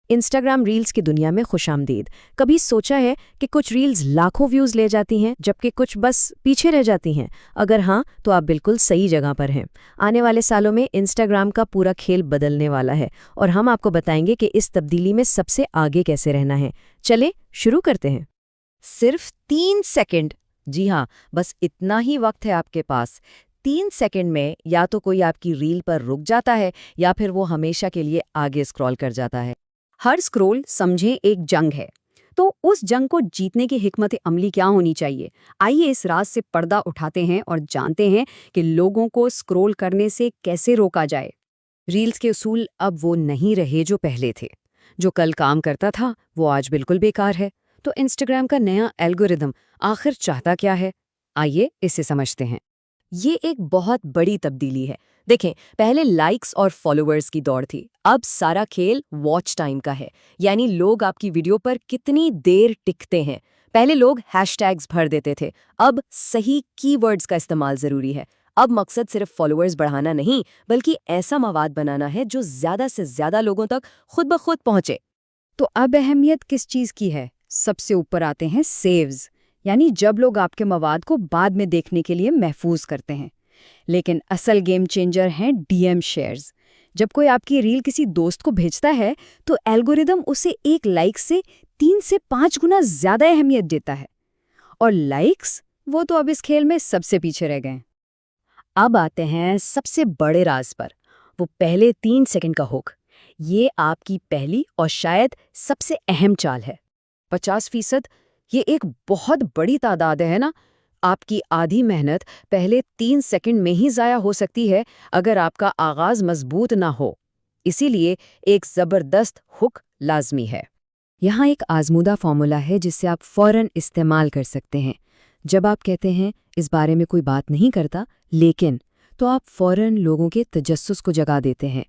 Instagram reels की दुनिया में खुशामदीद। कभी सोचा है कि कुछ रील्स लाखों व्यूज ले जाती हैं जबकि कुछ बस पीछे रह जाती हैं? अगर हाँ, तो आप बिल्कुल सही जगह पर हैं। आने वाले सालों में इंस्टाग्राम का पूरा खेल बदलने वाला है और हम आपको बताएंगे कि इस तब्दीली में सबसे आगे कैसे रहना है। चले शुरू करते हैं। सिर्फ 3 सेकंड। जी हाँ, बस इतना ही वक्त है आपके पास। 3 सेकंड में या तो कोई आपकी रील पर रुक जाता है या फिर वो हमेशा के लिए आगे स्क्रॉल कर जाता है। हर स्क्रोल समझे एक जंग है। तो उस जंग को जीतने की हिकमत अमली क्या होनी चाहिए? आइए इस राज से पर्दा उठाते हैं और जानते हैं कि लोगों को स्क्रोल करने से कैसे रोका जाए। रील्स के उसूल अब वो नहीं रहे जो पहले थे। जो कल काम करता था वो आज बिल्कुल बेकार है। तो इंस्टाग्राम का नया एल्गोरिदम आखिर चाहता क्या है? आइए इसे समझते हैं। ये एक बहुत बड़ी तब्दीली है। देखें, पहले लाइक्स और फॉलोअर्स की दौड़ थी। अब सारा खेल वॉच टाइम का है, यानी लोग आपकी वीडियो पर कितनी देर टिकते हैं। पहले लोग हैशटैग्स भर देते थे, अब सही कीवर्ड्स का इस्तेमाल ज़रूरी है। अब मकसद सिर्फ फॉलोअर्स बढ़ाना नहीं, बल्कि ऐसा मवाद बनाना है जो ज़्यादा से ज़्यादा लोगों तक खुद ब खुद पहुँचे। तो अब अहमियत किस चीज़ की है? सबसे ऊपर आते हैं सेव्स, यानी जब लोग आपके मवाद को बाद में देखने के लिए महफूज करते हैं। लेकिन असल गेम चेंजर हैं डीएम शेयर्स। जब कोई आपकी रील किसी दोस्त को भेजता है तो एल्गोरिदम उसे एक लाइक से 3 से 5 गुना ज़्यादा अहमियत देता है। और लाइक्स, वो तो अब इस खेल में सबसे पीछे रह गए। अब आते हैं सबसे बड़े राज पर, वो पहले 3 सेकंड का हुक। ये आपकी पहली और शायद सबसे अहम चाल है। 50%, ये एक बहुत बड़ी तादाद है ना। आपकी आधी मेहनत पहले 3 सेकंड में ही ज़ाया हो सकती है अगर आपका आगाज़ मजबूत ना हो। इसीलिए एक ज़बरदस्त हुक लाजमी है। यहाँ एक आजमूदा फॉर्मूला है जिसे आप फ़ौरन इस्तेमाल कर सकते हैं। जब आप कहते हैं इस बारे में कोई बात नहीं करता लेकिन, तो आप फ़ौरन लोगों के तजस्सुस को जगा देते हैं।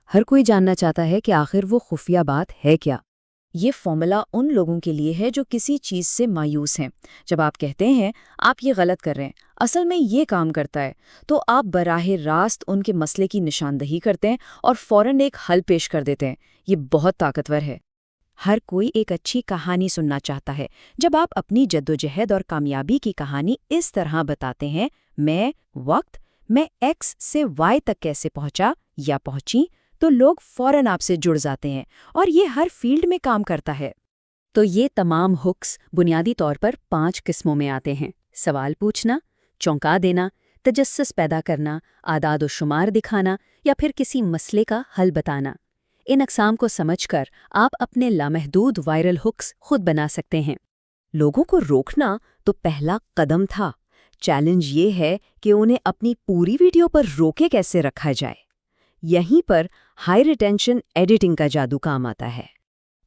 हर कोई जानना चाहता है कि आखिर वो खुफिया बात है क्या। ये फॉर्मूला उन लोगों के लिए है जो किसी चीज़ से मायूस हैं। जब आप कहते हैं आप ये गलत कर रहे हैं, असल में ये काम करता है, तो आप बराह रास्त उनके मसले की निशानदही करते हैं और फ़ौरन एक हल पेश कर देते हैं। ये बहुत ताकतवर है। हर कोई एक अच्छी कहानी सुनना चाहता है। जब आप अपनी जद्दोजहद और कामयाबी की कहानी इस तरह बताते हैं, मैं एक्स से वाई तक कैसे पहुंचा या पहुंची, तो लोग फौरन आपसे जुड़ जाते हैं। और ये हर फील्ड में काम करता है। तो ये तमाम हुक्स बुनियादी तौर पर 5 किस्मों में आते हैं। सवाल पूछना, चौंका देना, तजस्सुस पैदा करना, आदाद व शुमार दिखाना या फिर किसी मसले का हल बताना। इन अक़साम को समझकर आप अपने लामहदूद वायरल हुक्स खुद बना सकते हैं। लोगों को रोकना तो पहला कदम था। चैलेंज ये है कि उन्हें अपनी पूरी वीडियो पर रोके कैसे रखा जाए। यहीं पर हाई रिटेंशन एडिटिंग का जादू काम आता है।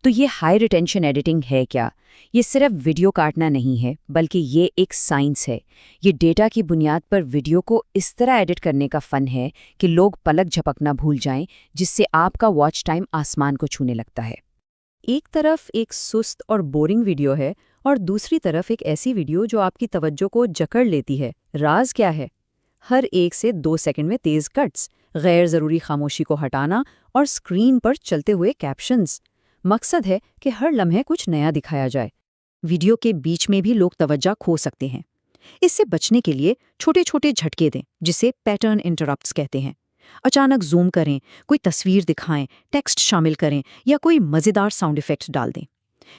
तो ये हाई रिटेंशन एडिटिंग है क्या? ये सिर्फ वीडियो काटना नहीं है, बल्कि ये एक साइंस है। ये डेटा की बुनियाद पर वीडियो को इस तरह एडिट करने का फ़न है कि लोग पलक झपकना भूल जाएं, जिससे आपका वॉच टाइम आसमान को छूने लगता है। एक तरफ एक सुस्त और बोरिंग वीडियो है और दूसरी तरफ एक ऐसी वीडियो जो आपकी तवज्जो को जकड़ लेती है। राज क्या है? हर 1 से 2 सेकंड में तेज़ कट्स, गैर ज़रूरी खामोशी को हटाना और स्क्रीन पर चलते हुए कैप्शंस। मकसद है कि हर लम्हे कुछ नया दिखाया जाए। वीडियो के बीच में भी लोग तवज्जो खो सकते हैं। इससे बचने के लिए छोटे छोटे झटके दें, जिसे पैटर्न इंटरप्ट्स कहते हैं। अचानक जूम करें, कोई तस्वीर दिखाएं, टेक्स्ट शामिल करें या कोई मज़ेदार साउंड इफ़ेक्ट डाल दें।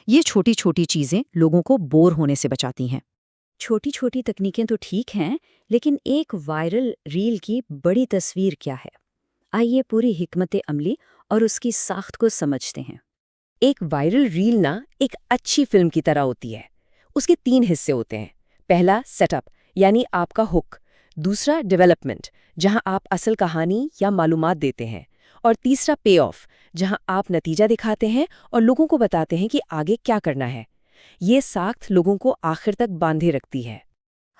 ये छोटी छोटी चीज़ें लोगों को बोर होने से बचाती हैं। छोटी छोटी तकनीकें तो ठीक हैं, लेकिन एक वायरल रील की बड़ी तस्वीर क्या है? आइए पूरी हिकमत अमली और उसकी साख्त को समझते हैं। एक वायरल रील ना एक अच्छी फिल्म की तरह होती है। उसके 3 हिस्से होते हैं। पहला सेटअप, यानी आपका हुक। दूसरा डेवलपमेंट, जहां आप असल कहानी या मालूमात देते हैं। और तीसरा पे ऑफ, जहां आप नतीजा दिखाते हैं और लोगों को बताते हैं कि आगे क्या करना है। ये साख्त लोगों को आखिर तक बांधे रखती है।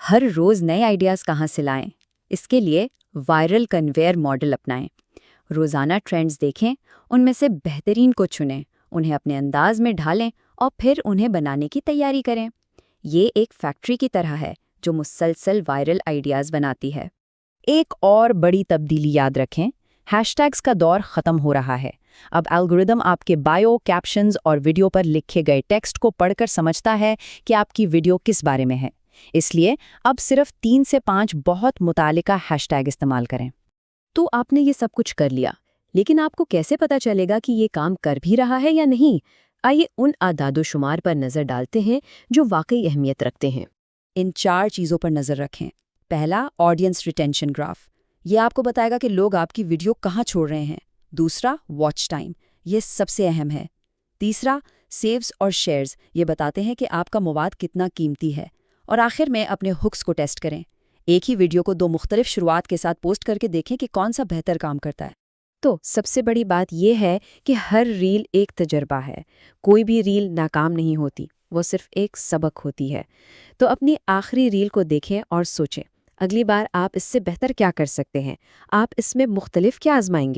हर रोज़ नए आइडियाज़ कहाँ से लाएं? इसके लिए वायरल कन्वेयर मॉडल अपनाएं। रोज़ाना ट्रेंड्स देखें, उनमें से बेहतरीन को चुनें, उन्हें अपने अंदाज में ढालें और फिर उन्हें बनाने की तैयारी करें। ये एक फैक्ट्री की तरह है जो मुसलसल वायरल आइडियाज़ बनाती है। एक और बड़ी तब्दीली याद रखें, हैशटैग्स का दौर ख़त्म हो रहा है। अब एल्गोरिदम आपके बायो, कैप्शंस और वीडियो पर लिखे गए टेक्स्ट को पढ़कर समझता है कि आपकी वीडियो किस बारे में है। इसलिए अब सिर्फ 3 से 5 बहुत मुतालिका हैशटैग इस्तेमाल करें। तो आपने ये सब कुछ कर लिया, लेकिन आपको कैसे पता चलेगा कि ये काम कर भी रहा है या नहीं? आइए उन आदादोशुमार पर नज़र डालते हैं जो वाकई अहमियत रखते हैं। इन 4 चीज़ों पर नज़र रखें। पहला, ऑडियंस रिटेंशन ग्राफ। ये आपको बताएगा कि लोग आपकी वीडियो कहाँ छोड़ रहे हैं। दूसरा, वॉच टाइम। ये सबसे अहम है। तीसरा, सेव्स और शेयर्स। ये बताते हैं कि आपका मवाद कितना कीमती है। और आखिर में अपने हुक्स को टेस्ट करें। एक ही वीडियो को 2 मुख्तलिफ शुरुआत के साथ पोस्ट करके देखें कि कौन सा बेहतर काम करता है। तो सबसे बड़ी बात यह है कि हर रील एक तजर्बा है। कोई भी रील नाकाम नहीं होती, वो सिर्फ एक सबक होती है। तो अपनी आखिरी रील को देखें और सोचें, अगली बार आप इससे बेहतर क्या कर सकते हैं? आप इसमें मुख्तलिफ क्या आजमाएंगे?